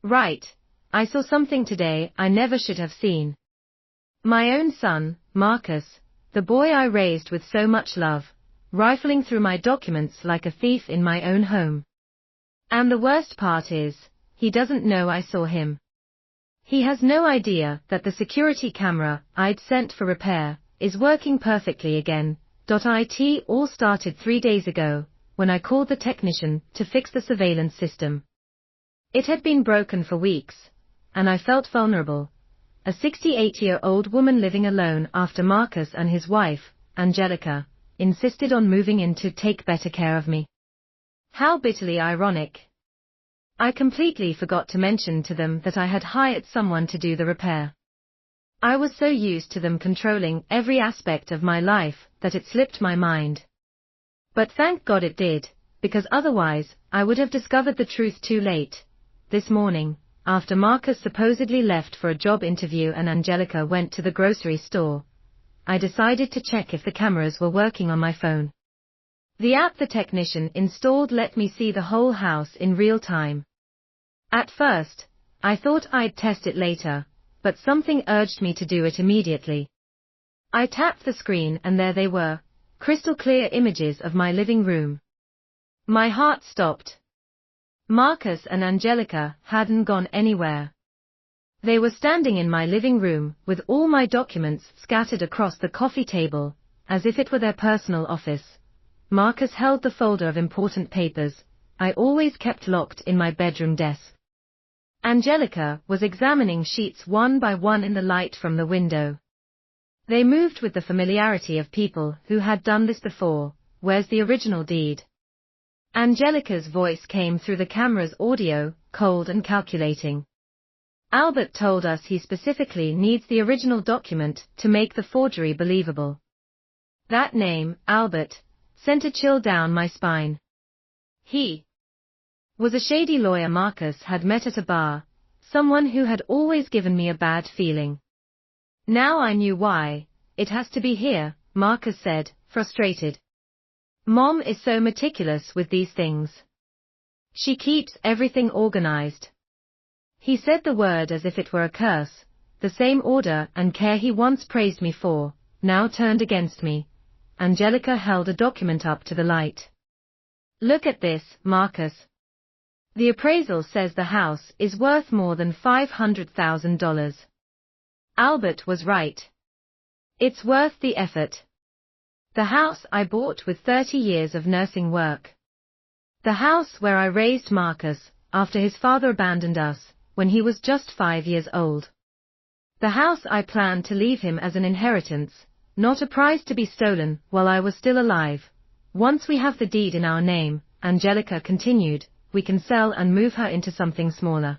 Right. I saw something today I never should have seen. My own son, Marcus, the boy I raised with so much love, rifling through my documents like a thief in my own home. And the worst part is, he doesn't know I saw him. He has no idea that the security camera I'd sent for repair is working perfectly again. It all started 3 days ago, when I called the technician to fix the surveillance system. It had been broken for weeks, and I felt vulnerable. A 68-year-old woman living alone after Marcus and his wife, Angelica, insisted on moving in to take better care of me. How bitterly ironic. I completely forgot to mention to them that I had hired someone to do the repair. I was so used to them controlling every aspect of my life that it slipped my mind. But thank God it did, because otherwise I would have discovered the truth too late. This morning, after Marcus supposedly left for a job interview and Angelica went to the grocery store, I decided to check if the cameras were working on my phone. The app the technician installed let me see the whole house in real time. At first, I thought I'd test it later, but something urged me to do it immediately. I tapped the screen and there they were, crystal clear images of my living room. My heart stopped. Marcus and Angelica hadn't gone anywhere. They were standing in my living room with all my documents scattered across the coffee table, as if it were their personal office. Marcus held the folder of important papers I always kept locked in my bedroom desk. Angelica was examining sheets one by one in the light from the window. They moved with the familiarity of people who had done this before. Where's the original deed? Angelica's voice came through the camera's audio, cold and calculating. Albert told us he specifically needs the original document to make the forgery believable. That name, Albert, sent a chill down my spine. He was a shady lawyer Marcus had met at a bar, someone who had always given me a bad feeling. Now I knew why. It has to be here, Marcus said, frustrated. Mom is so meticulous with these things. She keeps everything organized. He said the word as if it were a curse. The same order and care he once praised me for, now turned against me. Angelica held a document up to the light. Look at this, Marcus. The appraisal says the house is worth more than $500,000. Albert was right. It's worth the effort. The house I bought with 30 years of nursing work. The house where I raised Marcus, after his father abandoned us, when he was just 5 years old. The house I planned to leave him as an inheritance, not a prize to be stolen while I was still alive. Once we have the deed in our name, Angelica continued, we can sell and move her into something smaller.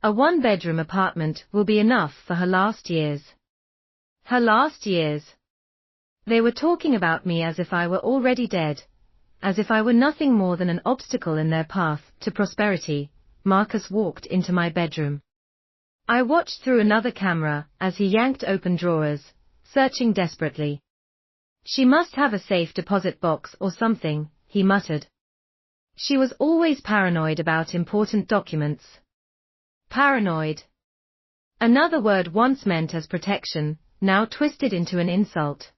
A one-bedroom apartment will be enough for her last years. Her last years. They were talking about me as if I were already dead, as if I were nothing more than an obstacle in their path to prosperity. Marcus walked into my bedroom. I watched through another camera as he yanked open drawers, searching desperately. She must have a safe deposit box or something, he muttered. She was always paranoid about important documents. Paranoid. Another word once meant as protection, now twisted into an insult.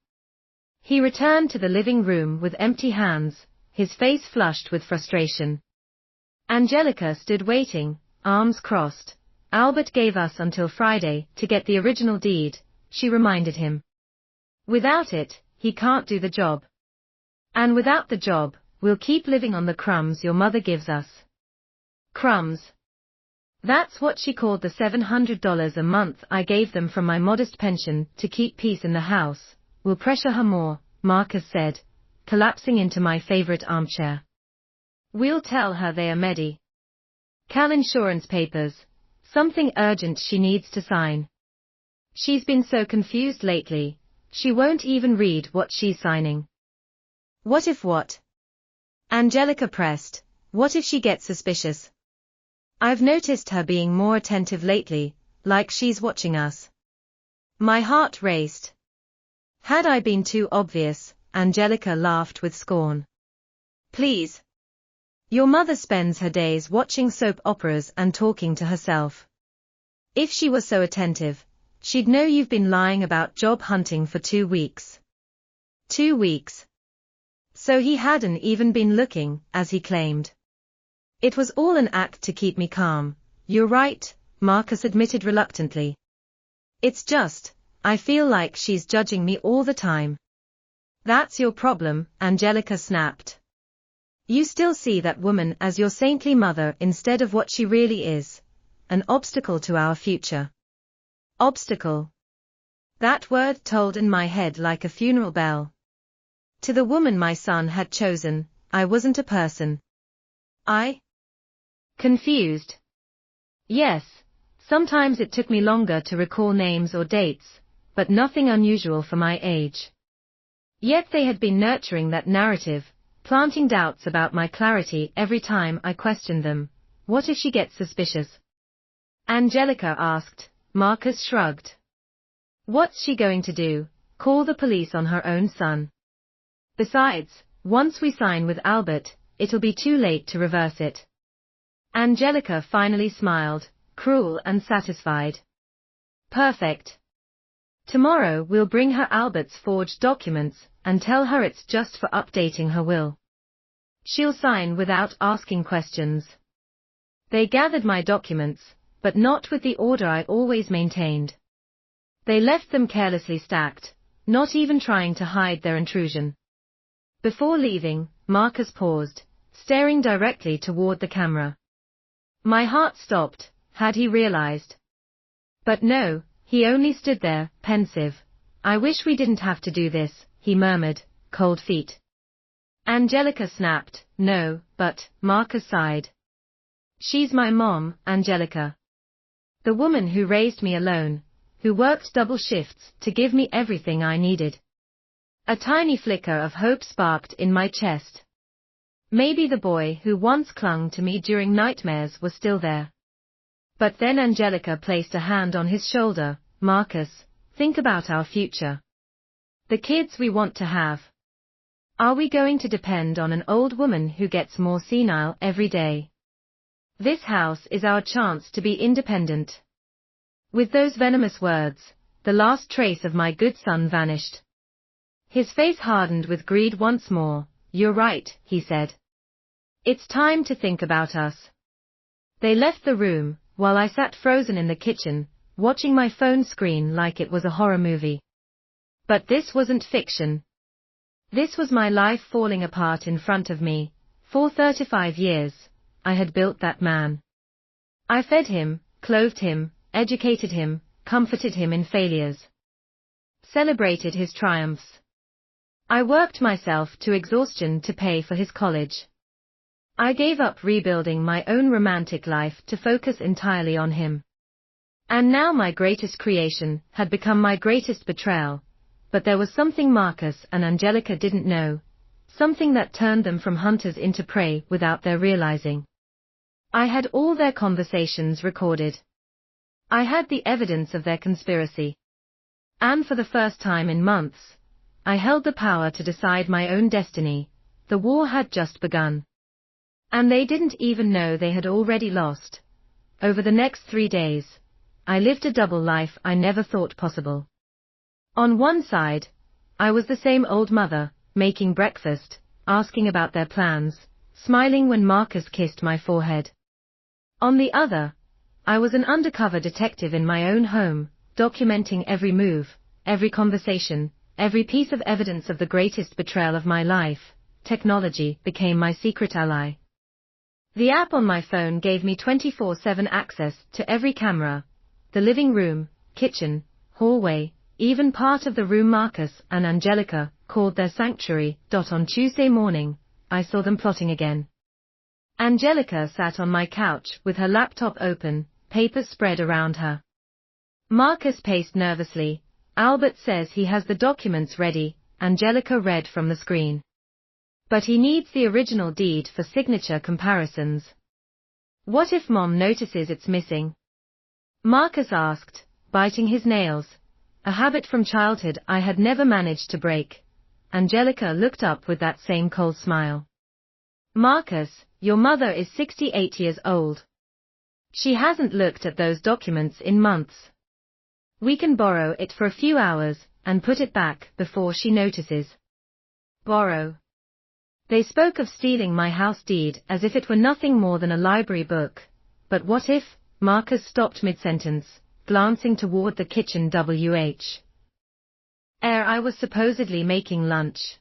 He returned to the living room with empty hands, his face flushed with frustration. Angelica stood waiting, arms crossed. Albert gave us until Friday to get the original deed, she reminded him. Without it, he can't do the job. And without the job, we'll keep living on the crumbs your mother gives us. Crumbs. That's what she called the $700 a month I gave them from my modest pension to keep peace in the house. We'll pressure her more, Marcus said, collapsing into my favorite armchair. We'll tell her they are Cal insurance papers, something urgent she needs to sign. She's been so confused lately, she won't even read what she's signing. What if what? Angelica pressed, what if she gets suspicious? I've noticed her being more attentive lately, like she's watching us. My heart raced. Had I been too obvious? Angelica laughed with scorn. Please. Your mother spends her days watching soap operas and talking to herself. If she was so attentive, she'd know you've been lying about job hunting for 2 weeks. 2 weeks. So he hadn't even been looking, as he claimed. It was all an act to keep me calm. You're right, Marcus admitted reluctantly. It's just, I feel like she's judging me all the time. That's your problem, Angelica snapped. You still see that woman as your saintly mother instead of what she really is, an obstacle to our future. Obstacle. That word tolled in my head like a funeral bell. To the woman my son had chosen, I wasn't a person. Confused. Yes, sometimes it took me longer to recall names or dates, but nothing unusual for my age. Yet they had been nurturing that narrative, planting doubts about my clarity every time I questioned them. What if she gets suspicious? Angelica asked. Marcus shrugged. What's she going to do? Call the police on her own son? Besides, once we sign with Albert, it'll be too late to reverse it. Angelica finally smiled, cruel and satisfied. Perfect. Tomorrow we'll bring her Albert's forged documents and tell her it's just for updating her will. She'll sign without asking questions. They gathered my documents, but not with the order I always maintained. They left them carelessly stacked, not even trying to hide their intrusion. Before leaving, Marcus paused, staring directly toward the camera. My heart stopped. Had he realized? But no, he only stood there, pensive. I wish we didn't have to do this, he murmured, cold feet. Angelica snapped, no, but, Marcus sighed. She's my mom, Angelica. The woman who raised me alone, who worked double shifts to give me everything I needed. A tiny flicker of hope sparked in my chest. Maybe the boy who once clung to me during nightmares was still there. But then Angelica placed a hand on his shoulder. Marcus, think about our future. The kids we want to have. Are we going to depend on an old woman who gets more senile every day? This house is our chance to be independent. With those venomous words, the last trace of my good son vanished. His face hardened with greed once more. You're right, he said. It's time to think about us. They left the room, while I sat frozen in the kitchen, watching my phone screen like it was a horror movie. But this wasn't fiction. This was my life falling apart in front of me. For 35 years, I had built that man. I fed him, clothed him, educated him, comforted him in failures. Celebrated his triumphs. I worked myself to exhaustion to pay for his college. I gave up rebuilding my own romantic life to focus entirely on him. And now my greatest creation had become my greatest betrayal. But there was something Marcus and Angelica didn't know, something that turned them from hunters into prey without their realizing. I had all their conversations recorded. I had the evidence of their conspiracy. And for the first time in months, I held the power to decide my own destiny. The war had just begun. And they didn't even know they had already lost. Over the next 3 days, I lived a double life I never thought possible. On one side, I was the same old mother, making breakfast, asking about their plans, smiling when Marcus kissed my forehead. On the other, I was an undercover detective in my own home, documenting every move, every conversation, every piece of evidence of the greatest betrayal of my life. Technology became my secret ally. The app on my phone gave me 24/7 access to every camera, the living room, kitchen, hallway, even part of the room Marcus and Angelica called their sanctuary. On Tuesday morning, I saw them plotting again. Angelica sat on my couch with her laptop open, papers spread around her. Marcus paced nervously. Albert says he has the documents ready, Angelica read from the screen. But he needs the original deed for signature comparisons. What if Mom notices it's missing? Marcus asked, biting his nails. A habit from childhood I had never managed to break. Angelica looked up with that same cold smile. Marcus, Your mother is 68 years old. She hasn't looked at those documents in months. We can borrow it for a few hours, and put it back before she notices. Borrow. They spoke of stealing my house deed as if it were nothing more than a library book. But what if? Marcus stopped mid-sentence, glancing toward the kitchen. I was supposedly making lunch.